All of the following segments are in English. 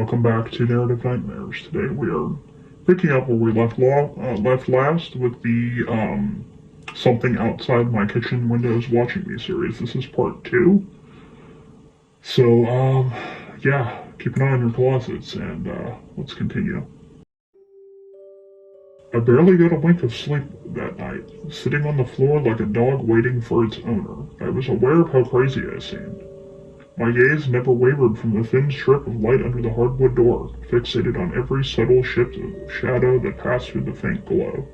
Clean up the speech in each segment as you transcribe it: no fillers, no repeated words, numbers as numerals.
welcome back to Narrative Nightmares. Today we are picking up where we left last with the Something Outside My Kitchen Windows Watching Me series. This is part 2. So, yeah, keep an eye on your closets and let's continue. I barely got a wink of sleep that night, sitting on the floor like a dog waiting for its owner. I was aware of how crazy I seemed. My gaze never wavered from the thin strip of light under the hardwood door, fixated on every subtle shift of shadow that passed through the faint glow.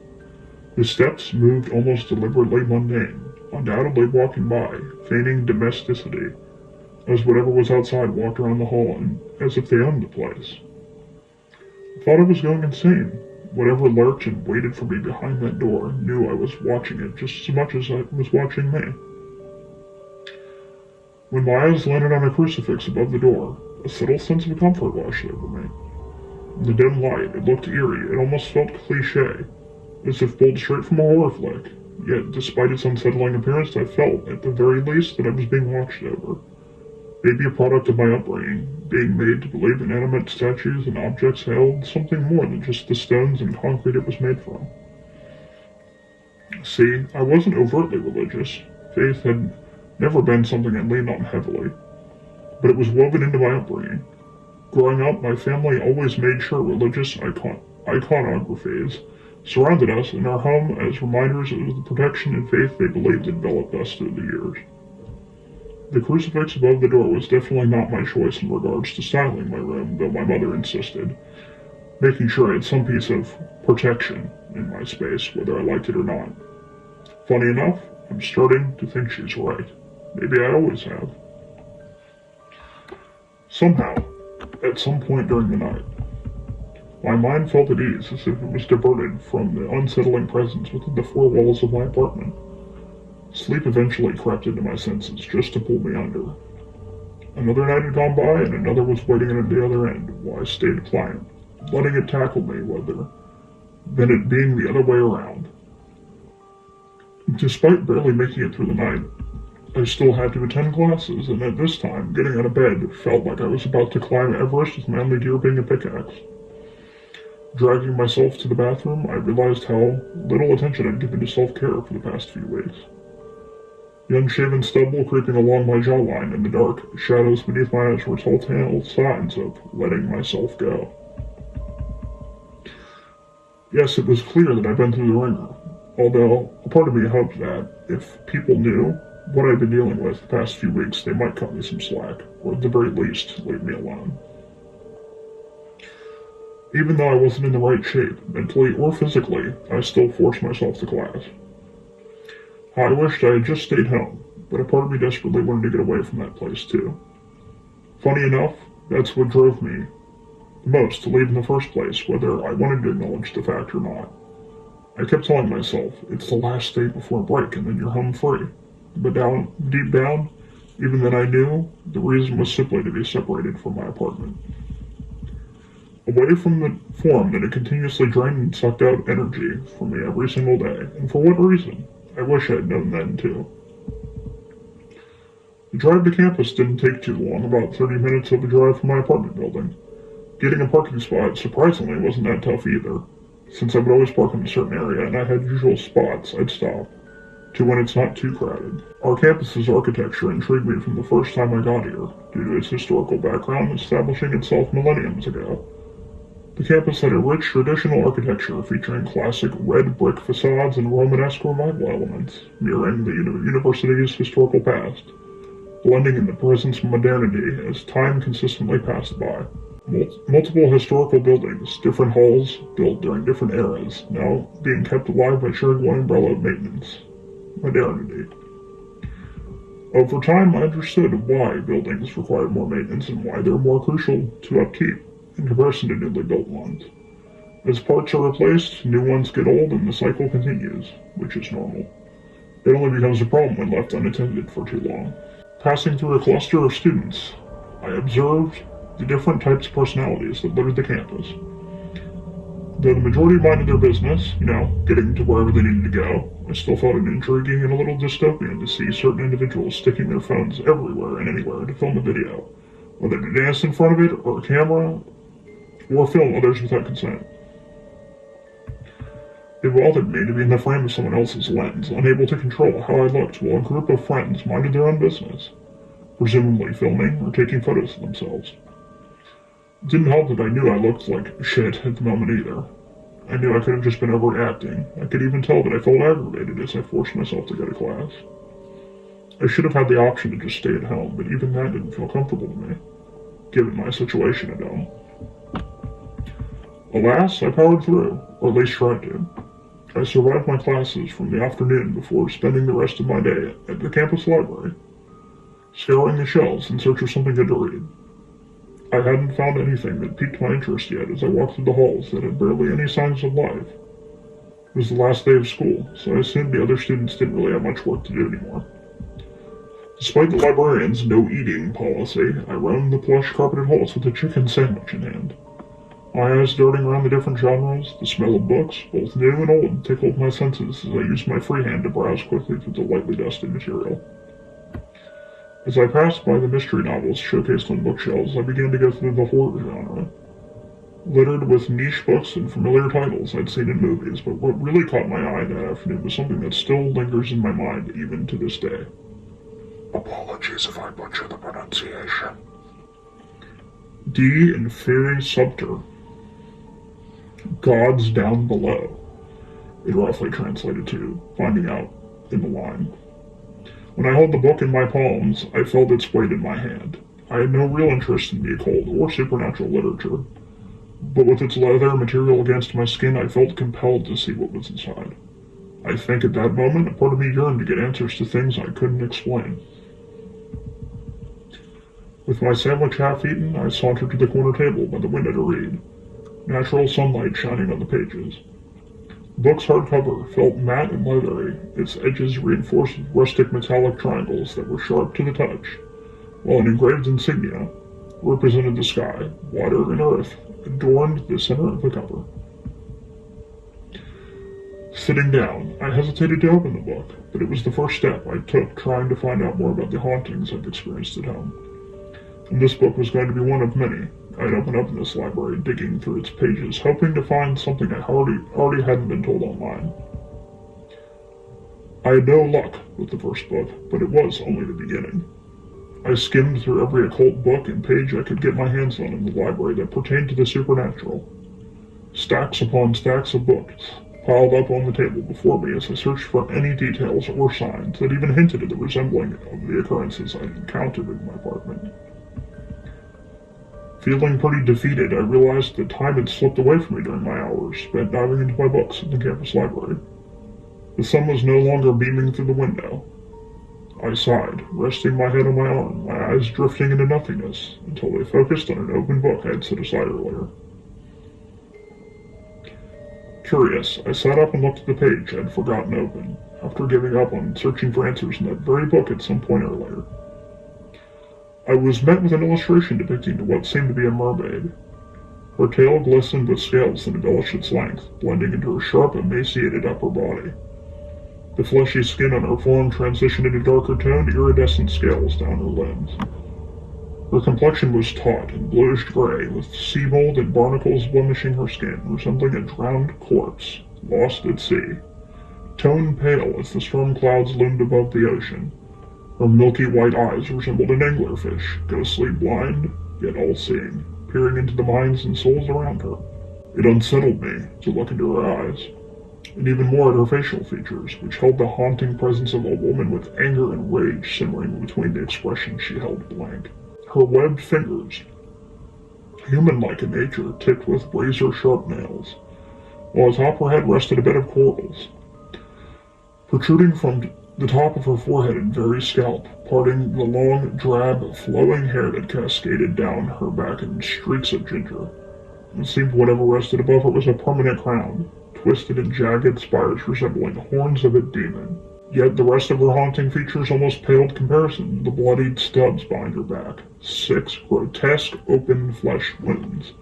The steps moved almost deliberately mundane, undoubtedly walking by, feigning domesticity, as whatever was outside walked around the hall and as if they owned the place. I thought I was going insane. Whatever lurked and waited for me behind that door knew I was watching it just as much as it was watching me. When my eyes landed on a crucifix above the door, a subtle sense of comfort washed over me. In the dim light, it looked eerie. It almost felt cliché, as if pulled straight from a horror flick. Yet, despite its unsettling appearance, I felt, at the very least, that I was being watched over. Maybe a product of my upbringing, being made to believe inanimate statues and objects held something more than just the stones and concrete it was made from. See, I wasn't overtly religious. Faith had never been something I leaned on heavily, but it was woven into my upbringing. Growing up, my family always made sure religious iconographies surrounded us in our home as reminders of the protection and faith they believed had developed us through the years. The crucifix above the door was definitely not my choice in regards to styling my room, though my mother insisted, making sure I had some piece of protection in my space, whether I liked it or not. Funny enough, I'm starting to think she's right. Maybe I always have. Somehow, at some point during the night, my mind felt at ease as if it was diverted from the unsettling presence within the four walls of my apartment. Sleep eventually crept into my senses just to pull me under. Another night had gone by and another was waiting at the other end while I stayed pliant, letting it tackle me rather than it being the other way around. Despite barely making it through the night, I still had to attend classes, and at this time, getting out of bed felt like I was about to climb Everest with my only gear being a pickaxe. Dragging myself to the bathroom, I realized how little attention I'd given to self-care for the past few weeks. The unshaven stubble creeping along my jawline in the dark, shadows beneath my eyes were telltale signs of letting myself go. Yes, it was clear that I'd been through the ringer, although a part of me hoped that, if people knew what I'd been dealing with the past few weeks, they might cut me some slack, or at the very least, leave me alone. Even though I wasn't in the right shape, mentally or physically, I still forced myself to class. I wished I had just stayed home, but a part of me desperately wanted to get away from that place too. Funny enough, that's what drove me the most to leave in the first place, whether I wanted to acknowledge the fact or not. I kept telling myself, it's the last day before break and then you're home free. But deep down, even then I knew the reason was simply to be separated from my apartment. Away from the form that had continuously drained and sucked out energy from me every single day. And for what reason? I wish I had known then too. The drive to campus didn't take too long, about 30 minutes of a drive from my apartment building. Getting a parking spot, surprisingly, wasn't that tough either, since I would always park in a certain area and I had usual spots I'd stop to when it's not too crowded. Our campus's architecture intrigued me from the first time I got here, due to its historical background establishing itself millenniums ago. The campus had a rich traditional architecture featuring classic red brick facades and Romanesque revival elements, mirroring the university's historical past, blending in the presence of modernity as time consistently passed by. Multiple historical buildings, different halls built during different eras, now being kept alive by sharing one umbrella of maintenance. Modernity. Over time, I understood why buildings required more maintenance and why they're more crucial to upkeep in comparison to newly built ones. As parts are replaced, new ones get old and the cycle continues, which is normal. It only becomes a problem when left unattended for too long. Passing through a cluster of students, I observed the different types of personalities that littered the campus. Though the majority minded their business, getting to wherever they needed to go, I still felt it intriguing and a little dystopian to see certain individuals sticking their phones everywhere and anywhere to film a video, whether to dance in front of it or a camera or film others without consent. It bothered me to be in the frame of someone else's lens, unable to control how I looked while a group of friends minded their own business, presumably filming or taking photos of themselves. It didn't help that I knew I looked like shit at the moment either. I knew I could have just been overreacting. I could even tell that I felt aggravated as I forced myself to go to class. I should have had the option to just stay at home, but even that didn't feel comfortable to me, given my situation at home. Alas, I powered through, or at least tried to. I survived my classes from the afternoon before spending the rest of my day at the campus library, scouring the shelves in search of something good to read. I hadn't found anything that piqued my interest yet as I walked through the halls that had barely any signs of life. It was the last day of school, so I assumed the other students didn't really have much work to do anymore. Despite the librarian's no-eating policy, I roamed the plush carpeted halls with a chicken sandwich in hand. My eyes darting around the different genres, the smell of books, both new and old, tickled my senses as I used my free hand to browse quickly through the lightly dusted material. As I passed by the mystery novels showcased on bookshelves, I began to go through the horror genre, littered with niche books and familiar titles I'd seen in movies, but what really caught my eye that afternoon was something that still lingers in my mind even to this day. Apologies if I butcher the pronunciation. D. Inferi Subter. Gods Down Below. It roughly translated to finding out in the line. When I held the book in my palms, I felt its weight in my hand. I had no real interest in the occult or supernatural literature, but with its leather material against my skin, I felt compelled to see what was inside. I think at that moment, a part of me yearned to get answers to things I couldn't explain. With my sandwich half eaten, I sauntered to the corner table by the window to read, natural sunlight shining on the pages. The book's hardcover felt matte and leathery, its edges reinforced with rustic metallic triangles that were sharp to the touch, while an engraved insignia represented the sky, water, and earth, adorned the center of the cover. Sitting down, I hesitated to open the book, but it was the first step I took trying to find out more about the hauntings I've experienced at home. And this book was going to be one of many I'd open up in this library, digging through its pages, hoping to find something I already hadn't been told online. I had no luck with the first book, but it was only the beginning. I skimmed through every occult book and page I could get my hands on in the library that pertained to the supernatural. Stacks upon stacks of books piled up on the table before me as I searched for any details or signs that even hinted at the resembling of the occurrences I'd encountered in my apartment. Feeling pretty defeated, I realized that time had slipped away from me during my hours spent diving into my books in the campus library. The sun was no longer beaming through the window. I sighed, resting my head on my arm, my eyes drifting into nothingness, until they focused on an open book I had set aside earlier. Curious, I sat up and looked at the page I had forgotten open, after giving up on searching for answers in that very book at some point earlier. I was met with an illustration depicting what seemed to be a mermaid. Her tail glistened with scales that embellished its length, blending into her sharp, emaciated upper body. The fleshy skin on her form transitioned into darker-toned, iridescent scales down her limbs. Her complexion was taut and bluish-gray, with sea mold and barnacles blemishing her skin, resembling a drowned corpse, lost at sea. Tone pale as the storm clouds loomed above the ocean. Her milky white eyes resembled an anglerfish, ghostly blind, yet all-seeing, peering into the minds and souls around her. It unsettled me to look into her eyes, and even more at her facial features, which held the haunting presence of a woman with anger and rage simmering between the expressions she held blank. Her webbed fingers, human-like in nature, tipped with razor-sharp nails, while atop her head rested a bed of corals. Protruding from the top of her forehead and very scalp, parting the long, drab, flowing hair that cascaded down her back in streaks of ginger. It seemed whatever rested above her was a permanent crown, twisted in jagged spires resembling the horns of a demon. Yet the rest of her haunting features almost paled comparison to the bloodied stubs behind her back. 6 grotesque, open flesh wounds,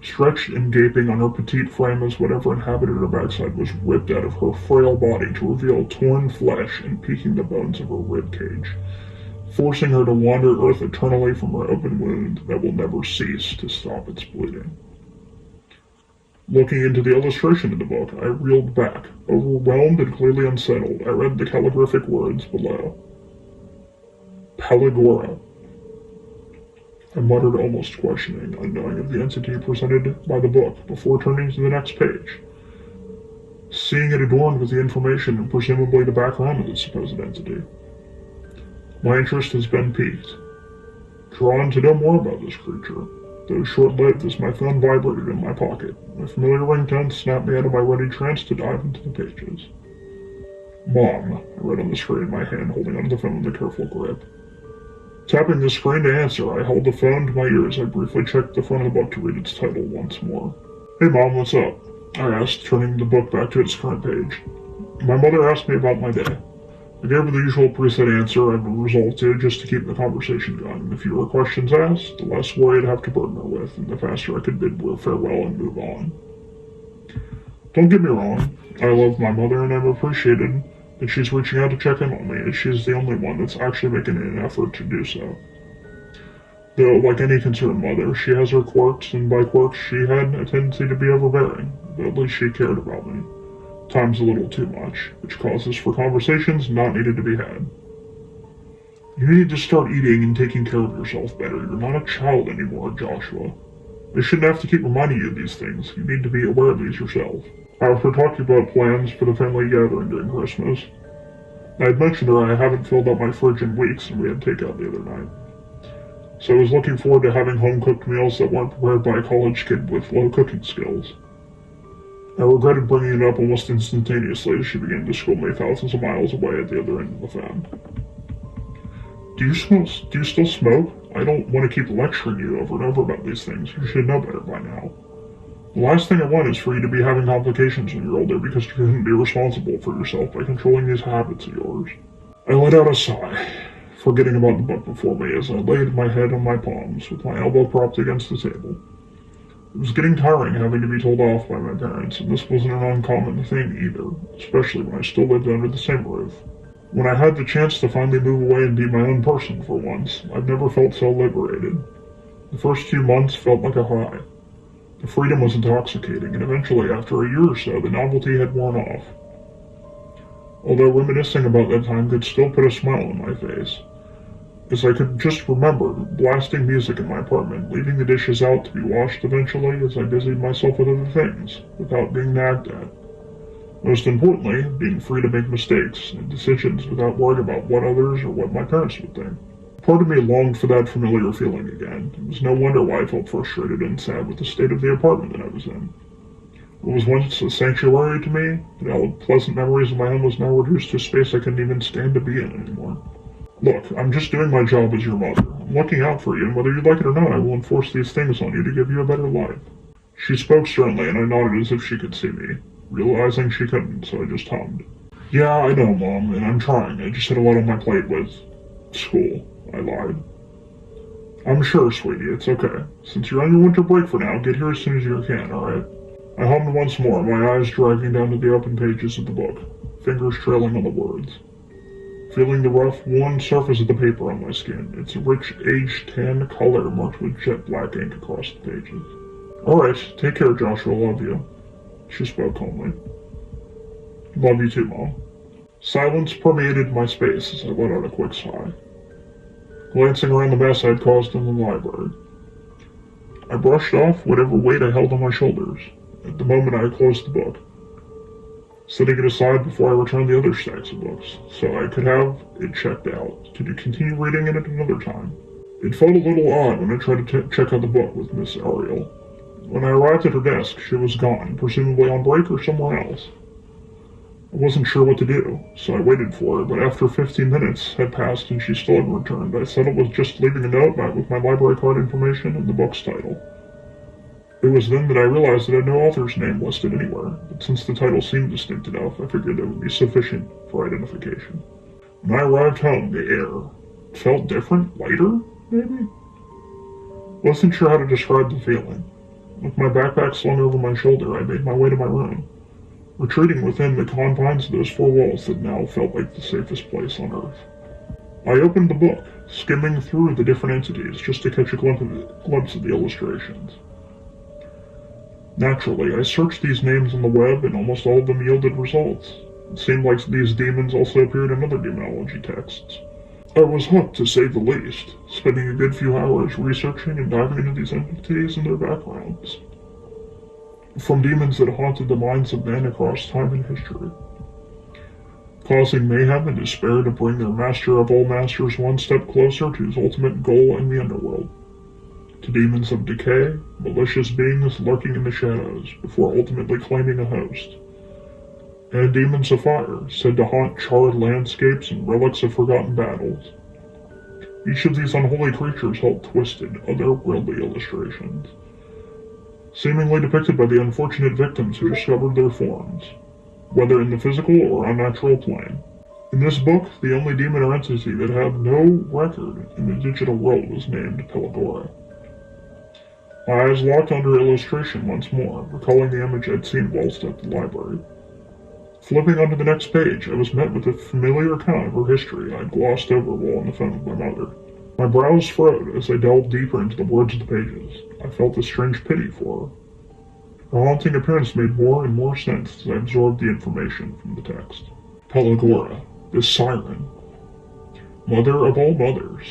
stretched and gaping on her petite frame as whatever inhabited her backside was ripped out of her frail body to reveal torn flesh and peeking the bones of her ribcage, forcing her to wander Earth eternally from her open wound that will never cease to stop its bleeding. Looking into the illustration in the book, I reeled back. Overwhelmed and clearly unsettled, I read the calligraphic words below. Palligora. I muttered, almost questioning, unknowing of the entity presented by the book, before turning to the next page. Seeing it adorned with the information and presumably the background of the supposed entity. My interest has been piqued. Drawn to know more about this creature, though short-lived as my phone vibrated in my pocket, a familiar ringtone snapped me out of my ready trance to dive into the pages. Mom, I read on the screen, my hand holding onto the phone with a careful grip. Tapping the screen to answer, I held the phone to my ears. I briefly checked the front of the book to read its title once more. Hey Mom, what's up? I asked, turning the book back to its current page. My mother asked me about my day. I gave her the usual preset answer I've resorted just to keep the conversation going. The fewer questions asked, the less worry I'd have to burden her with, and the faster I could bid her farewell and move on. Don't get me wrong, I love my mother and I'm appreciated that she's reaching out to check in on me, as she's the only one that's actually making an effort to do so. Though, like any concerned mother, she has her quirks, and by quirks she had a tendency to be overbearing, but at least she cared about me. Times a little too much, which causes for conversations not needed to be had. You need to start eating and taking care of yourself better. You're not a child anymore, Joshua. I shouldn't have to keep reminding you of these things. You need to be aware of these yourself. After talking about plans for the family gathering during Christmas, I had mentioned to her I haven't filled up my fridge in weeks and we had takeout the other night. So I was looking forward to having home-cooked meals that weren't prepared by a college kid with low cooking skills. I regretted bringing it up almost instantaneously as she began to school me thousands of miles away at the other end of the phone. Do you still smoke? I don't want to keep lecturing you over and over about these things. You should know better by now. The last thing I want is for you to be having complications when you're older because you couldn't be responsible for yourself by controlling these habits of yours. I let out a sigh, forgetting about the book before me as I laid my head on my palms with my elbow propped against the table. It was getting tiring having to be told off by my parents, and this wasn't an uncommon thing either, especially when I still lived under the same roof. When I had the chance to finally move away and be my own person for once, I've never felt so liberated. The first few months felt like a high. The freedom was intoxicating, and eventually, after a year or so, the novelty had worn off. Although reminiscing about that time could still put a smile on my face, as I could just remember blasting music in my apartment, leaving the dishes out to be washed eventually as I busied myself with other things, without being nagged at. Most importantly, being free to make mistakes and decisions without worrying about what others or what my parents would think. Part of me longed for that familiar feeling again. It was no wonder why I felt frustrated and sad with the state of the apartment that I was in. What was once a sanctuary to me, the held pleasant memories of my home, was now reduced to a space I couldn't even stand to be in anymore. Look, I'm just doing my job as your mother. I'm looking out for you, and whether you like it or not, I will enforce these things on you to give you a better life. She spoke sternly, and I nodded as if she could see me, realizing she couldn't, so I just hummed. Yeah, I know, Mom, and I'm trying. I just had a lot on my plate with school, I lied. I'm sure, sweetie, it's okay. Since you're on your winter break for now, get here as soon as you can, alright? I hummed once more, my eyes dragging down to the open pages of the book, fingers trailing on the words. Feeling the rough, worn surface of the paper on my skin, its rich, aged tan color marked with jet black ink across the pages. Alright, take care, Joshua, love you. She spoke calmly. Love you too, Mom. Silence permeated my space as I let out a quick sigh, glancing around the mess I had caused in the library. I brushed off whatever weight I held on my shoulders at the moment I closed the book, setting it aside before I returned the other stacks of books, so I could have it checked out to continue reading it at another time. It felt a little odd when I tried to check out the book with Miss Ariel. When I arrived at her desk, she was gone, presumably on break or somewhere else. I wasn't sure what to do, so I waited for her, but after 15 minutes had passed and she still hadn't returned, I settled with just leaving a note back with my library card information and the book's title. It was then that I realized that I had no author's name listed anywhere, but since the title seemed distinct enough, I figured it would be sufficient for identification. When I arrived home, the air felt different, lighter, maybe? Wasn't sure how to describe the feeling. With my backpack slung over my shoulder, I made my way to my room, retreating within the confines of those four walls that now felt like the safest place on earth. I opened the book, skimming through the different entities just to catch a glimpse of the illustrations. Naturally, I searched these names on the web, and almost all of them yielded results. It seemed like these demons also appeared in other demonology texts. I was hooked, to say the least, spending a good few hours researching and diving into these entities and their backgrounds. From demons that haunted the minds of men across time and history, causing mayhem and despair to bring their master of all masters one step closer to his ultimate goal in the underworld, to demons of decay, malicious beings lurking in the shadows before ultimately claiming a host, and demons of fire said to haunt charred landscapes and relics of forgotten battles. Each of these unholy creatures held twisted, otherworldly illustrations, seemingly depicted by the unfortunate victims who discovered their forms, whether in the physical or unnatural plane. In this book, the only demon or entity that had no record in the digital world was named Kaleigh. My eyes locked under illustration once more, recalling the image I'd seen whilst at the library. Flipping onto the next page, I was met with a familiar account of her history I'd glossed over while on the phone with my mother. My brows furrowed as I delved deeper into the words of the pages. I felt a strange pity for her. Her haunting appearance made more and more sense as I absorbed the information from the text. Kaleigh, the siren. Mother of all mothers,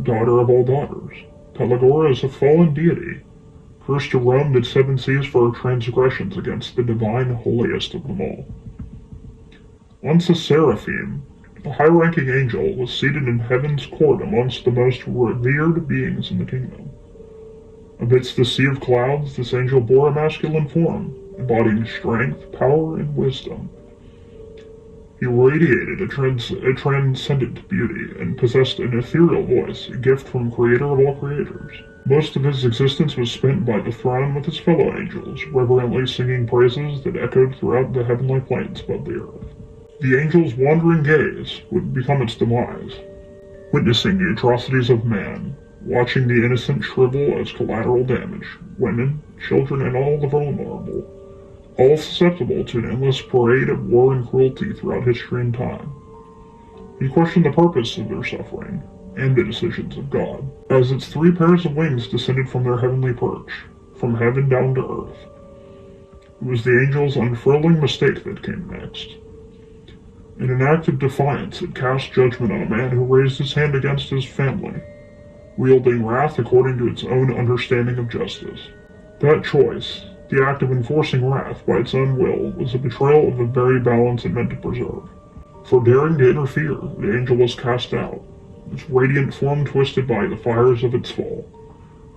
daughter of all daughters. Kaleigh is a fallen deity, cursed to roam the seven seas for her transgressions against the divine holiest of them all. Once a seraphim, a high-ranking angel was seated in heaven's court amongst the most revered beings in the kingdom. Amidst the sea of clouds, this angel bore a masculine form, embodying strength, power, and wisdom. He radiated a transcendent beauty and possessed an ethereal voice, a gift from Creator of all creators. Most of his existence was spent by the throne with his fellow angels, reverently singing praises that echoed throughout the heavenly plains above the earth. The angel's wandering gaze would become its demise, witnessing the atrocities of man, watching the innocent shrivel as collateral damage, women, children, and all the vulnerable, all susceptible to an endless parade of war and cruelty throughout history and time. He questioned the purpose of their suffering, and the decisions of God, as its three pairs of wings descended from their heavenly perch, from heaven down to earth. It was the angel's unfurling mistake that came next. In an act of defiance, it cast judgment on a man who raised his hand against his family, wielding wrath according to its own understanding of justice. That choice, the act of enforcing wrath by its own will, was a betrayal of the very balance it meant to preserve. For daring to interfere, the angel was cast out, its radiant form twisted by the fires of its fall,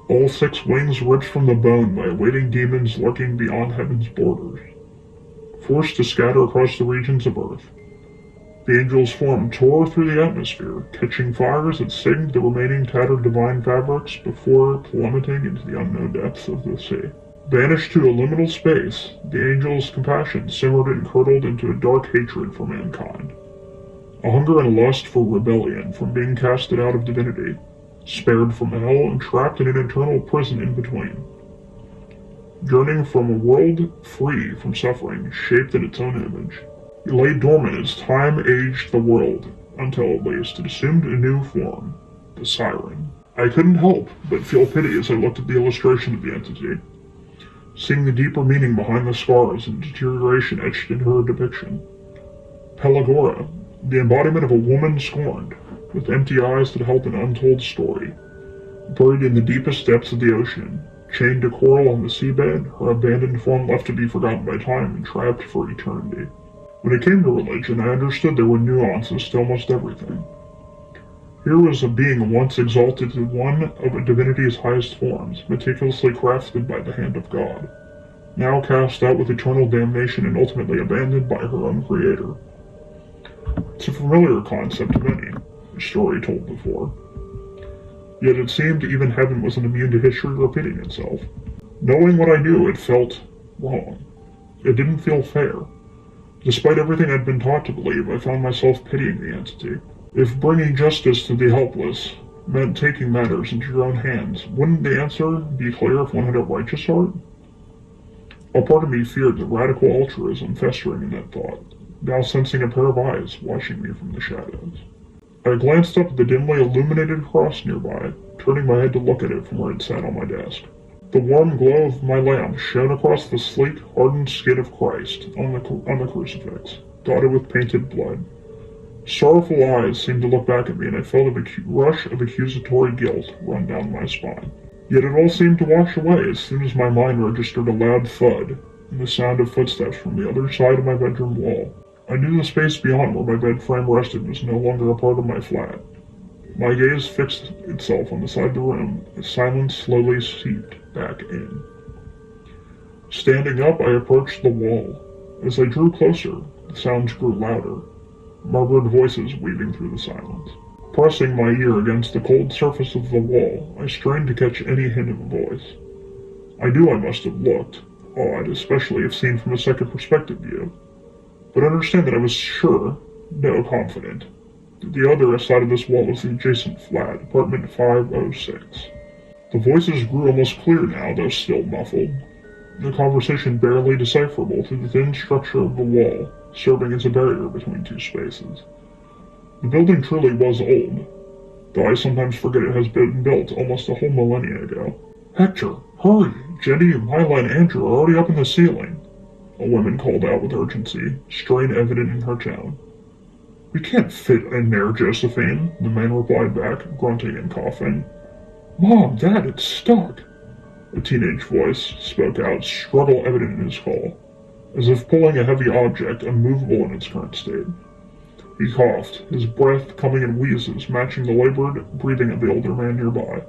all six wings ripped from the bone by awaiting demons lurking beyond heaven's borders. Forced to scatter across the regions of earth, the angel's form tore through the atmosphere, catching fires that singed the remaining tattered divine fabrics before plummeting into the unknown depths of the sea. Banished to a liminal space, the angel's compassion simmered and curdled into a dark hatred for mankind. A hunger and lust for rebellion from being casted out of divinity, spared from hell and trapped in an eternal prison in between. Yearning from a world free from suffering, shaped in its own image, it lay dormant as time aged the world, until at least it assumed a new form, the siren. I couldn't help but feel pity as I looked at the illustration of the entity, seeing the deeper meaning behind the scars and deterioration etched into her depiction. Kaleigh, the embodiment of a woman scorned, with empty eyes that held an untold story, buried in the deepest depths of the ocean, chained to coral on the seabed, her abandoned form left to be forgotten by time and trapped for eternity. When it came to religion, I understood there were nuances to almost everything. Here was a being once exalted to one of a divinity's highest forms, meticulously crafted by the hand of God, now cast out with eternal damnation and ultimately abandoned by her own creator. It's a familiar concept to many, a story told before. Yet it seemed even heaven wasn't immune to history repeating itself. Knowing what I knew, it felt wrong. It didn't feel fair. Despite everything I'd been taught to believe, I found myself pitying the entity. If bringing justice to the helpless meant taking matters into your own hands, wouldn't the answer be clear if one had a righteous heart? A part of me feared the radical altruism festering in that thought, now sensing a pair of eyes watching me from the shadows. I glanced up at the dimly illuminated cross nearby, turning my head to look at it from where it sat on my desk. The warm glow of my lamp shone across the sleek, hardened skin of Christ on the crucifix, dotted with painted blood. Sorrowful eyes seemed to look back at me, and I felt a rush of accusatory guilt run down my spine. Yet it all seemed to wash away as soon as my mind registered a loud thud and the sound of footsteps from the other side of my bedroom wall. I knew the space beyond where my bed frame rested was no longer a part of my flat. My gaze fixed itself on the side of the room as silence slowly seeped back in. Standing up, I approached the wall. As I drew closer, the sounds grew louder, murmured voices weaving through the silence. Pressing my ear against the cold surface of the wall, I strained to catch any hint of a voice. I knew I must have looked odd, especially if seen from a second perspective view, but understand that I was sure, no, confident, that the other side of this wall was the adjacent flat, apartment 506. The voices grew almost clear now, though still muffled, the conversation barely decipherable through the thin structure of the wall, serving as a barrier between two spaces. The building truly was old, though I sometimes forget it has been built almost a whole millennia ago. "Hector, hurry! Jenny, Mila, and Andrew are already up in the ceiling," a woman called out with urgency, strain evident in her tone. "We can't fit in there, Josephine," the man replied back, grunting and coughing. "Mom, Dad, it's stuck," a teenage voice spoke out, struggle evident in his call, as if pulling a heavy object unmovable in its current state. He coughed, his breath coming in wheezes, matching the labored breathing of the older man nearby.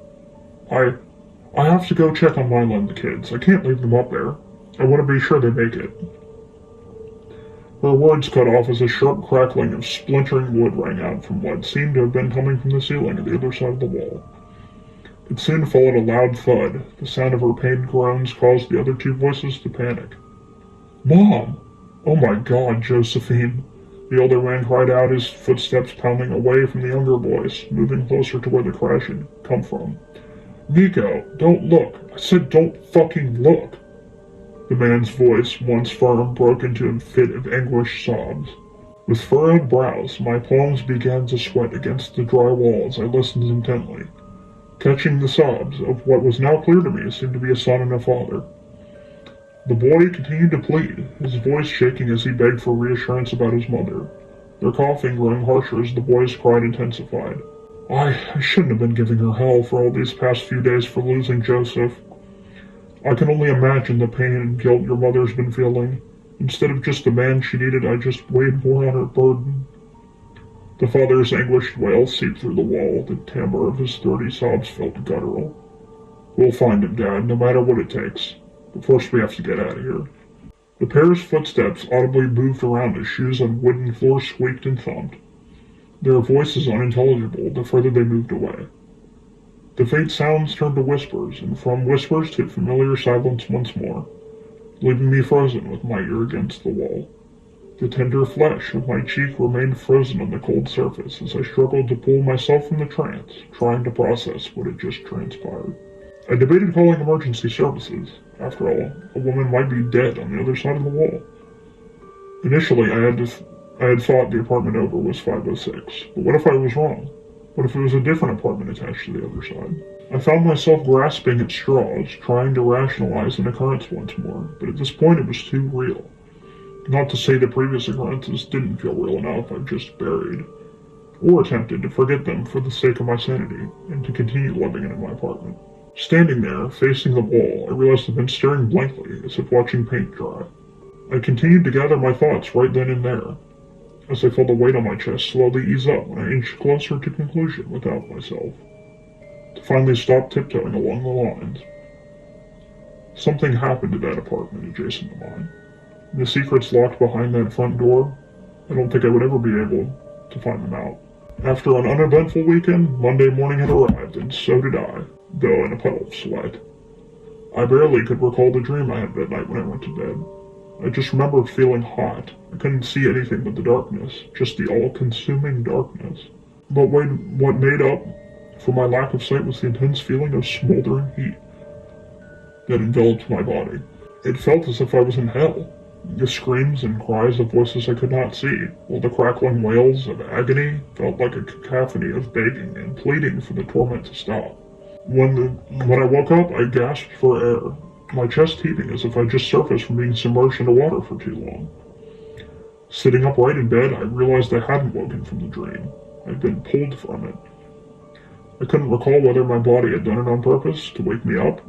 I have to go check on Mila and the kids. I can't leave them up there. I want to be sure they make it." Her words cut off as a sharp crackling of splintering wood rang out from what seemed to have been coming from the ceiling at the other side of the wall. It soon followed a loud thud. The sound of her pained groans caused the other two voices to panic. "Mom! Oh my God, Josephine!" the older man cried out, his footsteps pounding away from the younger voice, moving closer to where the crash had come from. "Nico, don't look! I said don't fucking look!" The man's voice, once firm, broke into a fit of anguished sobs. With furrowed brows, my palms began to sweat against the dry wall as I listened intently, catching the sobs of what was now clear to me seemed to be a son and a father. The boy continued to plead, his voice shaking as he begged for reassurance about his mother, their coughing growing harsher as the boy's cry intensified. I shouldn't have been giving her hell for all these past few days for losing Joseph. I can only imagine the pain and guilt your mother's been feeling. Instead of just the man she needed, I just weighed more on her burden." The father's anguished wail seeped through the wall. The timbre of his throaty sobs felt guttural. "We'll find him, Dad, no matter what it takes. But first we have to get out of here." The pair's footsteps audibly moved around as shoes on wooden floor squeaked and thumped, their voices unintelligible the further they moved away. The faint sounds turned to whispers, and from whispers to familiar silence once more, leaving me frozen with my ear against the wall. The tender flesh of my cheek remained frozen on the cold surface as I struggled to pull myself from the trance, trying to process what had just transpired. I debated calling emergency services. After all, a woman might be dead on the other side of the wall. Initially, I had thought the apartment over was 506, but what if I was wrong? What if it was a different apartment attached to the other side? I found myself grasping at straws, trying to rationalize an occurrence once more, but at this point it was too real. Not to say the previous occurrences didn't feel real enough, I've just buried, or attempted to forget them for the sake of my sanity, and to continue living in my apartment. Standing there, facing the wall, I realized I'd been staring blankly, as if watching paint dry. I continued to gather my thoughts right then and there, as I felt the weight on my chest slowly ease up when I inched closer to conclusion without myself, to finally stop tiptoeing along the lines. Something happened to that apartment adjacent to mine. And the secrets locked behind that front door, I don't think I would ever be able to find them out. After an uneventful weekend, Monday morning had arrived, and so did I, though in a puddle of sweat. I barely could recall the dream I had that night when I went to bed. I just remembered feeling hot. I couldn't see anything but the darkness, just the all-consuming darkness. But what made up for my lack of sight was the intense feeling of smoldering heat that enveloped my body. It felt as if I was in hell. The screams and cries of voices I could not see, while the crackling wails of agony felt like a cacophony of begging and pleading for the torment to stop. When I woke up, I gasped for air, my chest heaving as if I just surfaced from being submerged into water for too long. Sitting upright in bed, I realized I hadn't woken from the dream. I'd been pulled from it. I couldn't recall whether my body had done it on purpose to wake me up,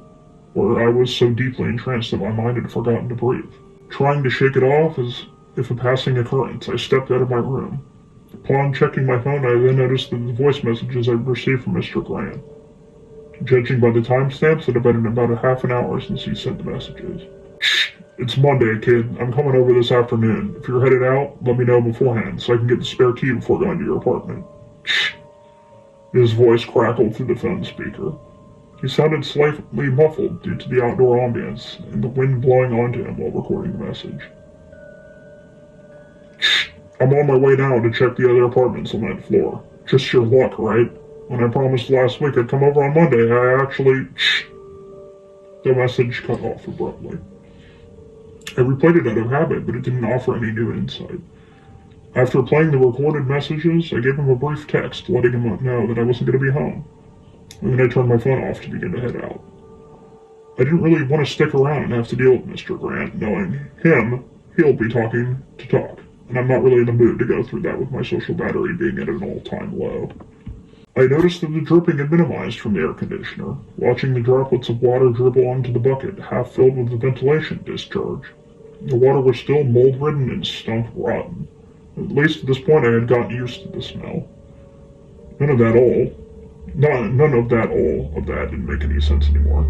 or I was so deeply entranced that my mind had forgotten to breathe. Trying to shake it off as if a passing occurrence, I stepped out of my room. Upon checking my phone, I then noticed that the voice messages I received from Mr. Grant. Judging by the timestamps, it had been about a half an hour since he sent the messages. Shh! It's Monday, kid. I'm coming over this afternoon. If you're headed out, let me know beforehand so I can get the spare key before going to your apartment. Shh! His voice crackled through the phone speaker. He sounded slightly muffled due to the outdoor ambience and the wind blowing onto him while recording the message. Shh! I'm on my way now to check the other apartments on that floor. Just your luck, right? When I promised last week I'd come over on Monday, I actually... Shh! The message cut off abruptly. I replayed it out of habit, but it didn't offer any new insight. After playing the recorded messages, I gave him a brief text letting him know that I wasn't going to be home, and then I turned my phone off to begin to head out. I didn't really want to stick around and have to deal with Mr. Grant, knowing he'll be talking to talk, and I'm not really in the mood to go through that with my social battery being at an all-time low. I noticed that the dripping had minimized from the air conditioner, watching the droplets of water dribble onto the bucket, half filled with the ventilation discharge. The water was still mold-ridden and stunk rotten. At least at this point I had gotten used to the smell. None of that didn't make any sense anymore.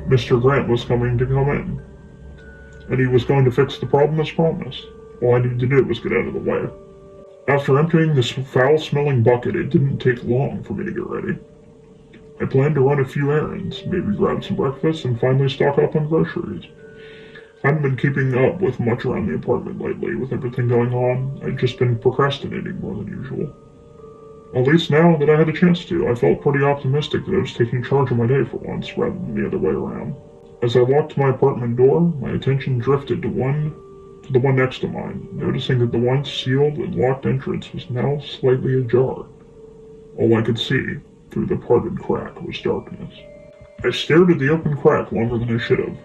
Mr. Grant was coming to come in, and he was going to fix the problem as promised. All I needed to do was get out of the way. After emptying this foul-smelling bucket, it didn't take long for me to get ready. I planned to run a few errands, maybe grab some breakfast, and finally stock up on groceries. I hadn't been keeping up with much around the apartment lately. With everything going on, I'd just been procrastinating more than usual. At least now that I had a chance to, I felt pretty optimistic that I was taking charge of my day for once, rather than the other way around. As I walked to my apartment door, my attention drifted to the one next to mine, noticing that the once sealed and locked entrance was now slightly ajar. All I could see, through the parted crack, was darkness. I stared at the open crack longer than I should have,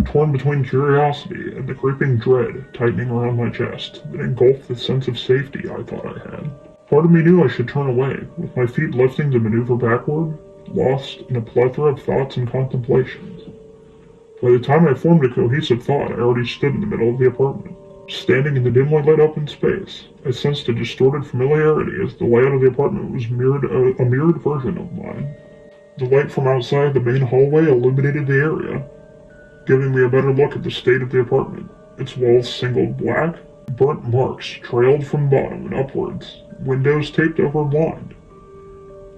torn between curiosity and the creeping dread tightening around my chest that engulfed the sense of safety I thought I had. Part of me knew I should turn away, with my feet lifting to maneuver backward, lost in a plethora of thoughts and contemplations. By the time I formed a cohesive thought, I already stood in the middle of the apartment. Standing in the dimly lit open space, I sensed a distorted familiarity as the layout of the apartment was a mirrored version of mine. The light from outside the main hallway illuminated the area, giving me a better look at the state of the apartment. Its walls singled black, burnt marks trailed from bottom and upwards, windows taped over blind,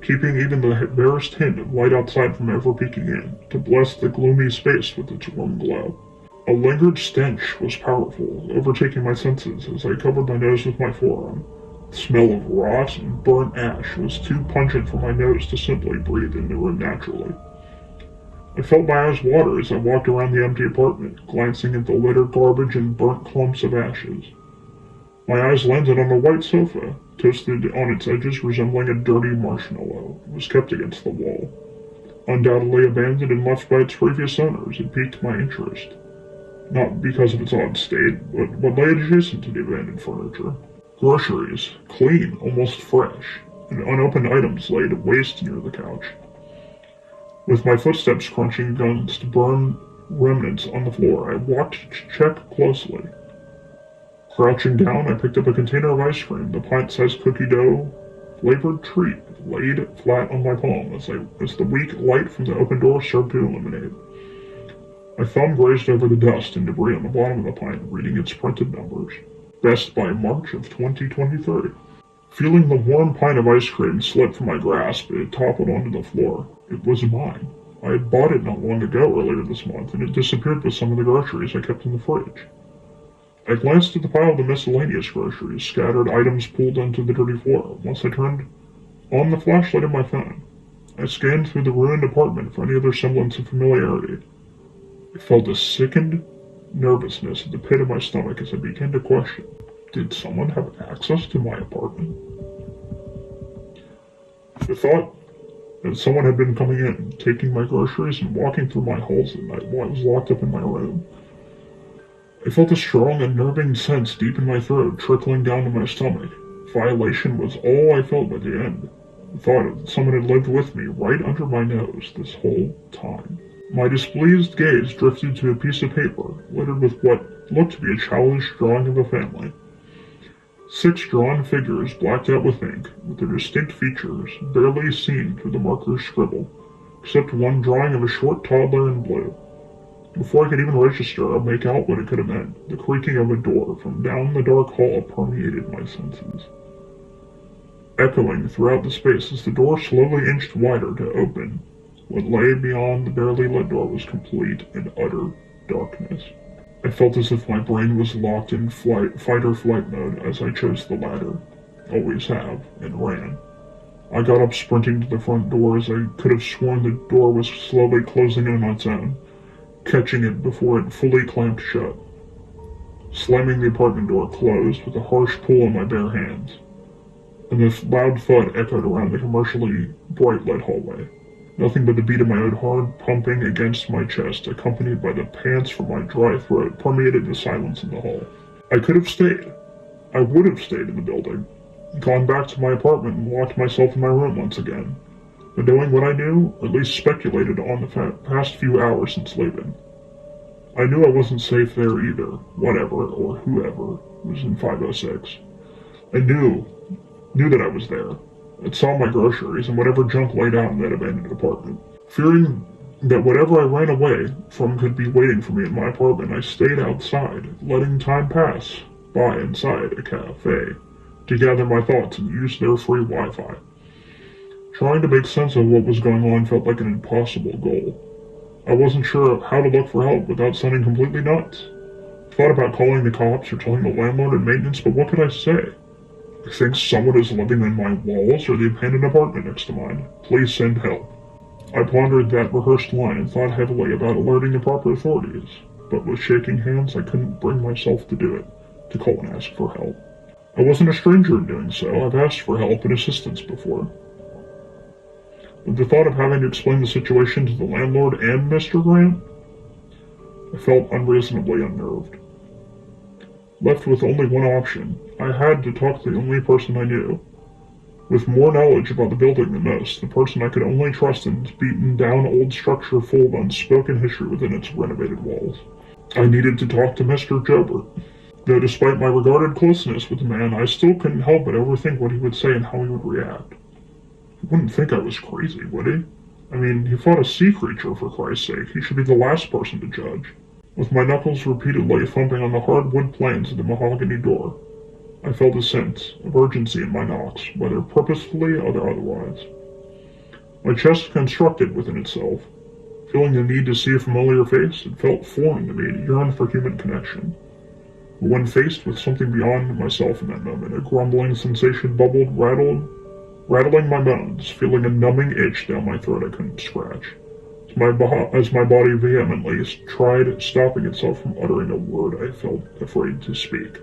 keeping even the barest hint of light outside from ever peeking in, to bless the gloomy space with its warm glow. A lingering stench was powerful, overtaking my senses as I covered my nose with my forearm. The smell of rot and burnt ash was too pungent for my nose to simply breathe in the room naturally. I felt my eyes water as I walked around the empty apartment, glancing at the littered garbage and burnt clumps of ashes. My eyes landed on a white sofa, toasted on its edges resembling a dirty marshmallow. It was kept against the wall. Undoubtedly abandoned and left by its previous owners, it piqued my interest. Not because of its odd state, but what lay adjacent to the abandoned furniture. Groceries, clean, almost fresh, and unopened items lay at waste near the couch. With my footsteps crunching against burned remnants on the floor, I walked to check closely. Crouching down, I picked up a container of ice cream, the pint-sized cookie dough flavored treat laid flat on my palm as the weak light from the open door started to illuminate. My thumb grazed over the dust and debris on the bottom of the pint, reading its printed numbers. Best by March of 2023. Feeling the warm pint of ice cream slip from my grasp, it toppled onto the floor. It was mine. I had bought it not long ago earlier this month, and it disappeared with some of the groceries I kept in the fridge. I glanced at the pile of the miscellaneous groceries, scattered items pulled onto the dirty floor. Once I turned on the flashlight of my phone, I scanned through the ruined apartment for any other semblance of familiarity. I felt a sickened nervousness at the pit of my stomach as I began to question, did someone have access to my apartment? The thought that someone had been coming in, taking my groceries, and walking through my halls at night while I was locked up in my room. I felt a strong, unnerving sense deep in my throat, trickling down to my stomach. Violation was all I felt by the end. The thought that someone had lived with me right under my nose this whole time. My displeased gaze drifted to a piece of paper, littered with what looked to be a childish drawing of a family. 6 drawn figures blacked out with ink, with their distinct features barely seen through the marker's scribble, except one drawing of a short toddler in blue. Before I could even register or make out what it could have meant, the creaking of a door from down the dark hall permeated my senses. Echoing throughout the space as the door slowly inched wider to open, what lay beyond the barely lit door was complete and utter darkness. I felt as if my brain was locked in fight or flight mode as I chose the latter, always have, and ran. I got up sprinting to the front door as I could have sworn the door was slowly closing in on its own, catching it before it fully clamped shut. Slamming the apartment door closed with a harsh pull in my bare hands, and the loud thud echoed around the commercially bright-lit hallway. Nothing but the beat of my own heart pumping against my chest, accompanied by the pants from my dry throat, permeated the silence in the hall. I could have stayed. I would have stayed in the building, gone back to my apartment and locked myself in my room once again. But knowing what I knew, or at least speculated on the past few hours since leaving, I knew I wasn't safe there either, whatever or whoever was in 506. I knew that I was there. It saw my groceries and whatever junk laid out in that abandoned apartment. Fearing that whatever I ran away from could be waiting for me in my apartment, I stayed outside, letting time pass by inside a cafe to gather my thoughts and use their free Wi-Fi. Trying to make sense of what was going on felt like an impossible goal. I wasn't sure how to look for help without sounding completely nuts. I thought about calling the cops or telling the landlord and maintenance, but what could I say? I think someone is living in my walls or the abandoned apartment next to mine. Please send help. I pondered that rehearsed line and thought heavily about alerting the proper authorities, but with shaking hands I couldn't bring myself to do it, to call and ask for help. I wasn't a stranger in doing so. I've asked for help and assistance before. But the thought of having to explain the situation to the landlord and Mr. Grant, I felt unreasonably unnerved. Left with only one option, I had to talk to the only person I knew, with more knowledge about the building than most, the person I could only trust in this beaten-down old structure full of unspoken history within its renovated walls. I needed to talk to Mr. Jobert. Though despite my regarded closeness with the man, I still couldn't help but overthink what he would say and how he would react. He wouldn't think I was crazy, would he? I mean, he fought a sea creature, for Christ's sake. He should be the last person to judge. With my knuckles repeatedly thumping on the hardwood planks of the mahogany door, I felt a sense of urgency in my knocks, whether purposefully or otherwise. My chest constructed within itself. Feeling the need to see a familiar face, it felt foreign to me to yearn for human connection. But when faced with something beyond myself in that moment, a grumbling sensation bubbled, rattling my bones, feeling a numbing itch down my throat I couldn't scratch. As my body vehemently tried stopping itself from uttering a word I felt afraid to speak.